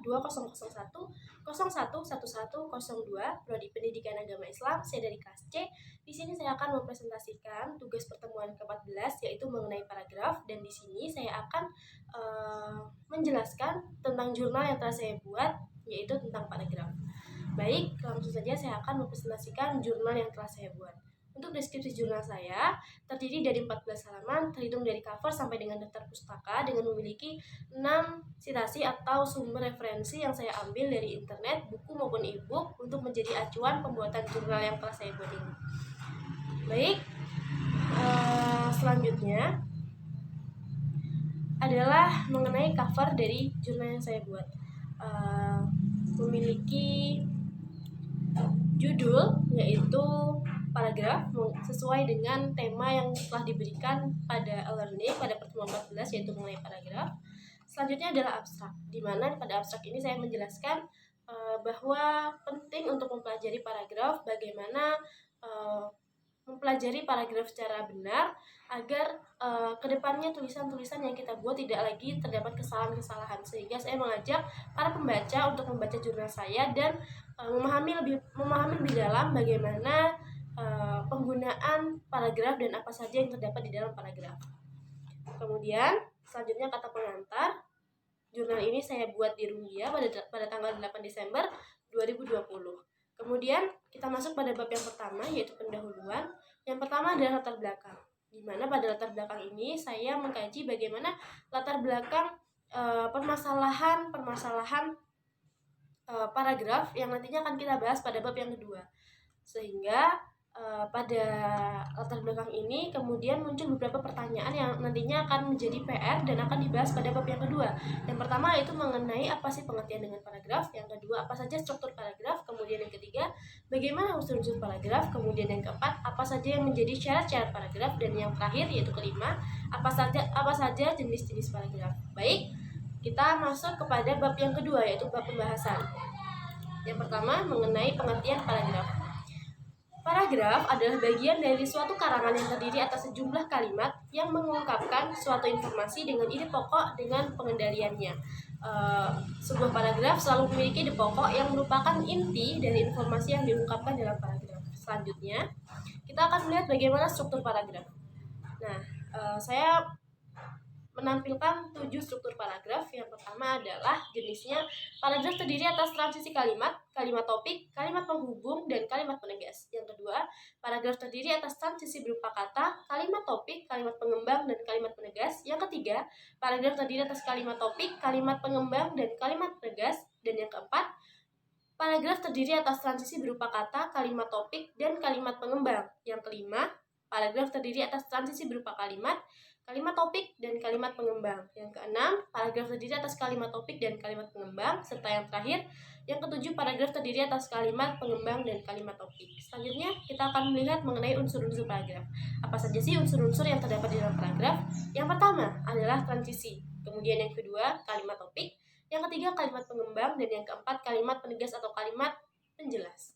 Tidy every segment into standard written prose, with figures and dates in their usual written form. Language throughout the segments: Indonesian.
2001 Prodi Pendidikan Agama Islam. Saya dari kelas C. Di sini saya akan mempresentasikan tugas pertemuan ke-14 yaitu mengenai paragraf, dan di sini saya akan menjelaskan tentang jurnal yang telah saya buat yaitu tentang paragraf. Baik, langsung saja saya akan mempresentasikan jurnal yang telah saya buat. Untuk deskripsi jurnal saya terdiri dari 14 halaman, terhitung dari cover sampai dengan daftar pustaka, dengan memiliki 6 citasi atau sumber referensi yang saya ambil dari internet, buku maupun e-book untuk menjadi acuan pembuatan jurnal yang telah saya buat ini. Baik, selanjutnya adalah mengenai cover dari jurnal yang saya buat. Memiliki judul yaitu paragraf sesuai dengan tema yang telah diberikan pada e-learning pada pertemuan 14 yaitu mengenai paragraf. Selanjutnya adalah abstrak, di mana pada abstrak ini saya menjelaskan bahwa penting untuk mempelajari paragraf, bagaimana mempelajari paragraf secara benar agar kedepannya tulisan-tulisan yang kita buat tidak lagi terdapat kesalahan-kesalahan, sehingga saya mengajak para pembaca untuk membaca jurnal saya dan memahami lebih dalam bagaimana penggunaan paragraf dan apa saja yang terdapat di dalam paragraf. Kemudian selanjutnya kata pengantar. Jurnal ini saya buat di Rumbia pada tanggal 8 Desember 2020. Kemudian kita masuk pada bab yang pertama yaitu pendahuluan. Yang pertama adalah latar belakang, di mana pada latar belakang ini saya mengkaji bagaimana latar belakang permasalahan paragraf yang nantinya akan kita bahas pada bab yang kedua. Sehingga pada latar belakang ini kemudian muncul beberapa pertanyaan yang nantinya akan menjadi PR dan akan dibahas pada bab yang kedua. Yang pertama yaitu mengenai apa sih pengertian dengan paragraf, yang kedua apa saja struktur paragraf, kemudian yang ketiga bagaimana unsur-unsur paragraf, kemudian yang keempat apa saja yang menjadi syarat-syarat paragraf, dan yang terakhir yaitu kelima apa saja jenis-jenis paragraf. Baik, kita masuk kepada bab yang kedua yaitu bab pembahasan. Yang pertama mengenai pengertian paragraf. Paragraf adalah bagian dari suatu karangan yang terdiri atas sejumlah kalimat yang mengungkapkan suatu informasi dengan ide pokok dengan pengendaliannya. Sebuah paragraf selalu memiliki ide pokok yang merupakan inti dari informasi yang diungkapkan dalam paragraf. Selanjutnya, kita akan melihat bagaimana struktur paragraf. Nah, saya menampilkan 7 struktur paragraf. Yang pertama adalah jenisnya. Paragraf terdiri atas transisi kalimat, kalimat topik, kalimat penghubung, dan kalimat penegas. Yang kedua, paragraf terdiri atas transisi berupa kata, kalimat topik, kalimat pengembang, dan kalimat penegas. Yang ketiga, paragraf terdiri atas kalimat topik, kalimat pengembang, dan kalimat penegas. Dan yang keempat, paragraf terdiri atas transisi berupa kata, kalimat topik, dan kalimat pengembang. Yang kelima, paragraf terdiri atas transisi berupa kalimat, kalimat topik, dan kalimat pengembang. Yang keenam, paragraf terdiri atas kalimat topik dan kalimat pengembang. Serta yang terakhir, yang ketujuh, paragraf terdiri atas kalimat pengembang dan kalimat topik. Selanjutnya, kita akan melihat mengenai unsur-unsur paragraf. Apa saja sih unsur-unsur yang terdapat di dalam paragraf? Yang pertama adalah transisi. Kemudian yang kedua, kalimat topik. Yang ketiga, kalimat pengembang. Dan yang keempat, kalimat penegas atau kalimat penjelas.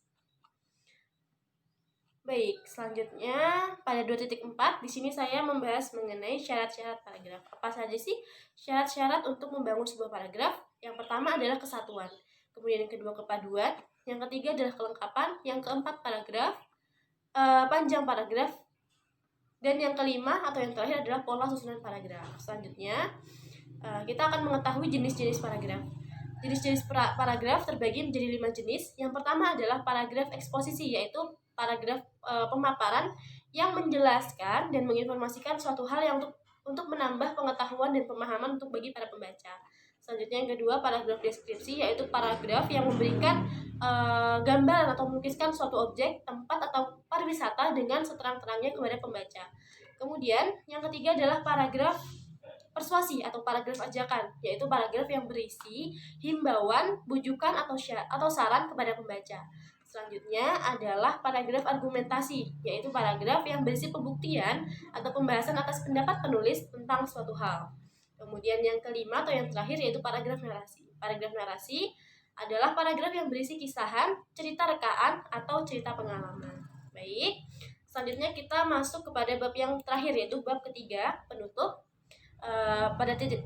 Baik, selanjutnya pada 2.4 di sini saya membahas mengenai syarat-syarat paragraf. Apa saja sih syarat-syarat untuk membangun sebuah paragraf? Yang pertama adalah kesatuan, kemudian yang kedua kepaduan, yang ketiga adalah kelengkapan, yang keempat paragraf, panjang paragraf, dan yang kelima atau yang terakhir adalah pola susunan paragraf. Selanjutnya kita akan mengetahui jenis-jenis paragraf. Jenis-jenis paragraf terbagi menjadi 5 jenis. Yang pertama adalah paragraf eksposisi, yaitu paragraf pemaparan yang menjelaskan dan menginformasikan suatu hal yang untuk menambah pengetahuan dan pemahaman untuk bagi para pembaca. Selanjutnya yang kedua, paragraf deskripsi, yaitu paragraf yang memberikan gambaran atau melukiskan suatu objek, tempat atau pariwisata dengan seterang-terangnya kepada pembaca. Kemudian yang ketiga adalah paragraf persuasi atau paragraf ajakan, yaitu paragraf yang berisi himbauan, bujukan atau saran kepada pembaca. Selanjutnya adalah paragraf argumentasi, yaitu paragraf yang berisi pembuktian atau pembahasan atas pendapat penulis tentang suatu hal. Kemudian yang kelima atau yang terakhir yaitu paragraf narasi. Paragraf narasi adalah paragraf yang berisi kisahan, cerita rekaan, atau cerita pengalaman. Baik, selanjutnya kita masuk kepada bab yang terakhir yaitu bab ketiga, penutup. pada 3.1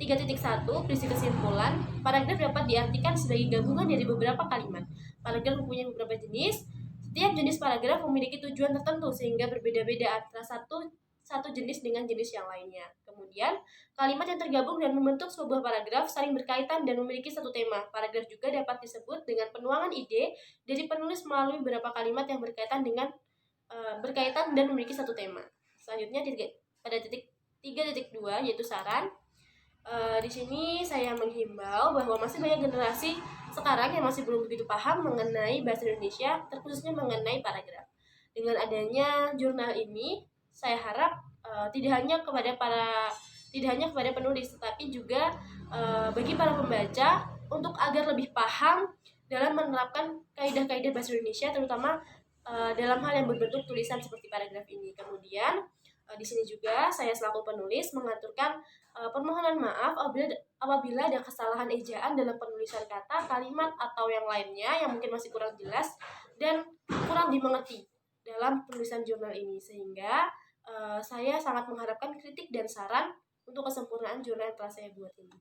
berisi kesimpulan, paragraf dapat diartikan sebagai gabungan dari beberapa kalimat. Paragraf mempunyai beberapa jenis. Setiap jenis paragraf memiliki tujuan tertentu sehingga berbeda-beda antara satu jenis dengan jenis yang lainnya. Kemudian, kalimat yang tergabung dan membentuk sebuah paragraf saling berkaitan dan memiliki satu tema. Paragraf juga dapat disebut dengan penuangan ide dari penulis melalui beberapa kalimat yang berkaitan dan memiliki satu tema. Selanjutnya pada titik 3.2 yaitu saran. Di sini saya menghimbau bahwa masih banyak generasi sekarang yang masih belum begitu paham mengenai bahasa Indonesia, terkhususnya mengenai paragraf. Dengan adanya jurnal ini, saya harap tidak hanya kepada penulis, tetapi juga bagi para pembaca untuk agar lebih paham dalam menerapkan kaidah-kaidah bahasa Indonesia, terutama dalam hal yang berbentuk tulisan seperti paragraf ini. Kemudian di sini juga saya selaku penulis mengaturkan permohonan maaf apabila ada kesalahan ejaan dalam penulisan kata, kalimat, atau yang lainnya yang mungkin masih kurang jelas dan kurang dimengerti dalam penulisan jurnal ini. Sehingga saya sangat mengharapkan kritik dan saran untuk kesempurnaan jurnal yang telah saya buat ini.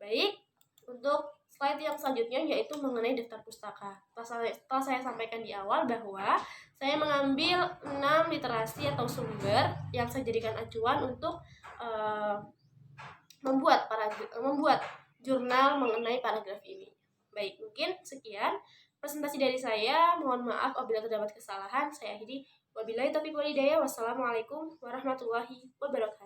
Baik, untuk slide yang selanjutnya yaitu mengenai daftar pustaka. Setelah saya sampaikan di awal bahwa saya mengambil 6 literasi atau sumber yang saya jadikan acuan untuk membuat jurnal mengenai paragraf ini. Baik, mungkin sekian presentasi dari saya. Mohon maaf apabila terdapat kesalahan. Saya akhiri. Wabillahi taufiq wal hidayah. Wassalamualaikum warahmatullahi wabarakatuh.